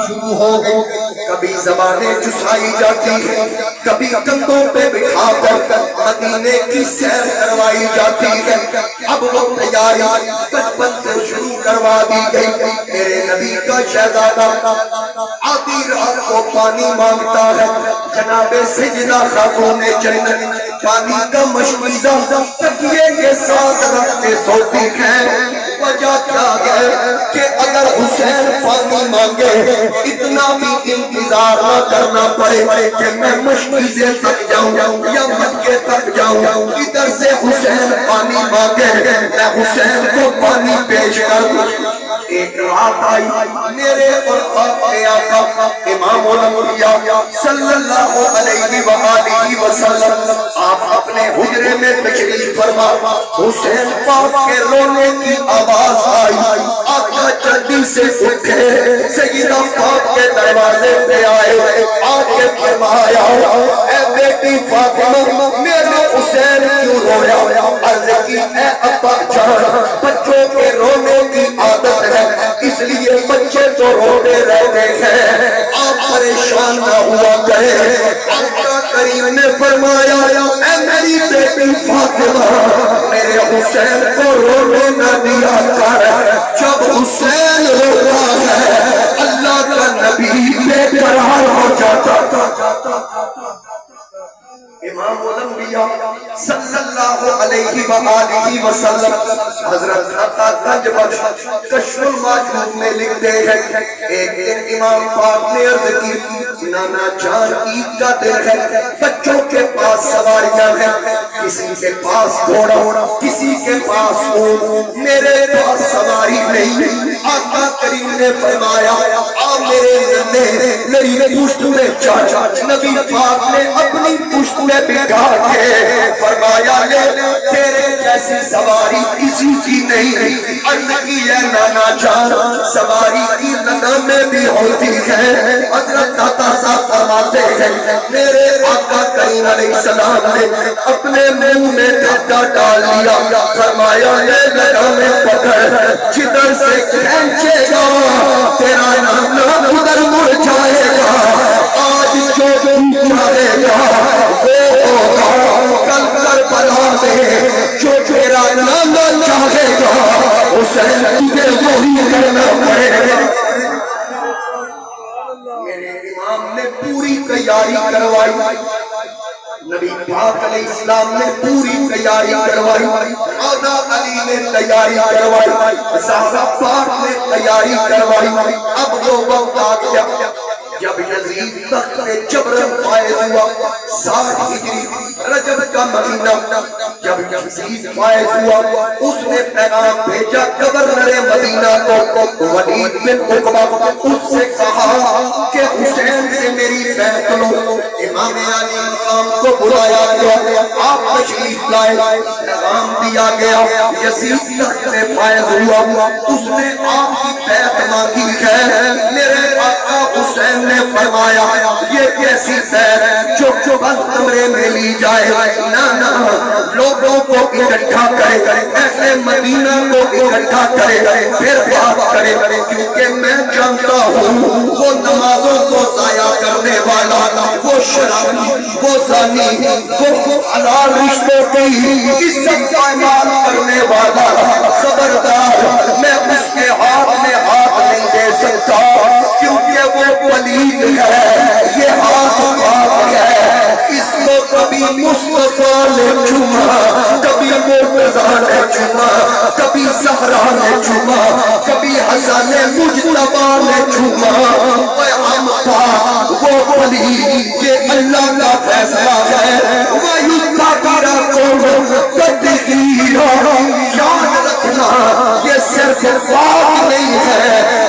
شروع ہو گئی، کبھی زبانیں چسائی جاتی ہے، کبھی کندھوں پہ بٹھا کر مدینے کی سیر کروائی جاتی ہے۔ اب وہ تیاری بچپن سے شروع کروا دی گئی۔ میرے نبی کا شہزادہ آدھی رات کو پانی مانگتا ہے، جناب سیدہ خاتون جنت پانی کا مشکیزہ تکیے کے ساتھ رکھتے سوتی ہیں۔ وجہ کیا ہے کہ اگر حسین پانی مانگے اتنا بھی انتظار نہ کرنا پڑے کہ میں مشکیزے تک جاؤں یا مکے تک جاؤں، ادھر سے حسین پانی مانگے میں حسین کو پانی پیش کروں۔ ایک رات آئی میرے اور آپ کے آقا امام الانبیاء صلی اللہ علیہ وآلہ وسلم، آپ اپنے حجرے میں تشریف فرما، حسین پاک کے رونے کی آواز آئی، آقا جلدی سے اٹھے، سیدہ پاک کے دروازے پہ آئے، آ کے فرمایا اے بیٹی فاطمہ میرا حسین کیوں رویا؟ عرض کی اے ابا جان بچوں کے رونے کی عادت ہے، اس لیے بچے تو روتے رہتے ہیں، آپ پریشان نہ ہوا کریں۔ آقا کریم نے فرمایا اے میری بیٹی فاطمہ میرے حسین کو رونے نہ دیا کر، جب حسین روتا ہے اللہ کا نبی بے قرار ہو جاتا۔ امام الانبیاء صلی اللہ علیہ وآلہ وسلم حضرت عطا گنج بخش کشف الماجود میں لکھتے ہیں، ایک دن امام پاک نے عرض کی نانا جان عید کا دن ہے، بچوں کے پاس سواریاں ہیں، کسی کے پاس گھوڑا کسی کے پاس اونٹ، میرے پاس سواری نہیں۔ آقا کریم نے فرمایا آ میرے ننے میری پشت میں چڑھ، نبی پاک نے اپنی پشت میں بٹھا کے فرمایا لے تیرے جیسی سواری کسی کی نہیں۔ عرض کی ہے نانا جان سواری کی لگامیں بھی ہوتی ہیں، حضرت عطا صاحب فرماتے ہیں میرے آقا کریم علیہ السلام نے اپنے منہ میں دھاگا ڈال لیا، فرمایا یہ لگامیں پکڑ جدھر سے کھینچے گا تیرا نام ادھر مڑ جائے گا، آج جو چاہے گا وہ ہوگا، کل کربلا میں جو تیرا نام چاہے گا حسین تجھے وہی کرنا پڑے گا۔ میرے امام نے پوری تیاری کروائی، نبی پاک علیہ السلام نے پوری تیاری کروائی، مولا علی نے تیاری کروائی، زہرا پاک نے تیاری کروائی۔ اب وہ وقت آ گیا جب یزید تخت جبر فائز ہوا، 60 ہجری رجب کا مہینہ جب یزید فائز ہوا، اس نے پیغام بھیجا گورنر مدینہ کو ولید بن عقبہ، اس سے کہا کہ حسین سے میری بیعت لو۔ امام علی مقام کو بلایا گیا، آپ تشریف لائے، پیغام دیا گیا، یزید تخت فائز ہوا، اس نے آپ کی بیعت مانگی ہے۔ میرے آقا حسین نے فرمایا یہ کیسی بیعت جو بند کمرے میں لی جائے، نانا لوگوں کو اکٹھا کرے، اہل مدینہ کو اکٹھا کرے، پھر بات کرے، کیونکہ میں جانتا ہوں وہ نمازوں کو ضائع کرنے والا، وہ شرابی، وہ زانی، وہ حلال رشتوں کی عزت پائمال کرنے والا، خبردار میں اس کے ہاتھ میں ہاتھ نہیں دے سکتا، کیونکہ وہ ولید ہے، یہ ہاتھ پاک ہے، اس کو کبھی مصطفیٰ نے چوما، کبھی مرتضیٰ نے چوما، کبھی زہرا نے چوما، کبھی حسن مجتبیٰ نے چوما، ہم پاک وہ ولی یہ اللہ کا فیصلہ ہے، وَيُتَّقِرَ قُومٌ تَتَّقِينَ، یاد رکھنا یہ صرف بات نہیں ہے،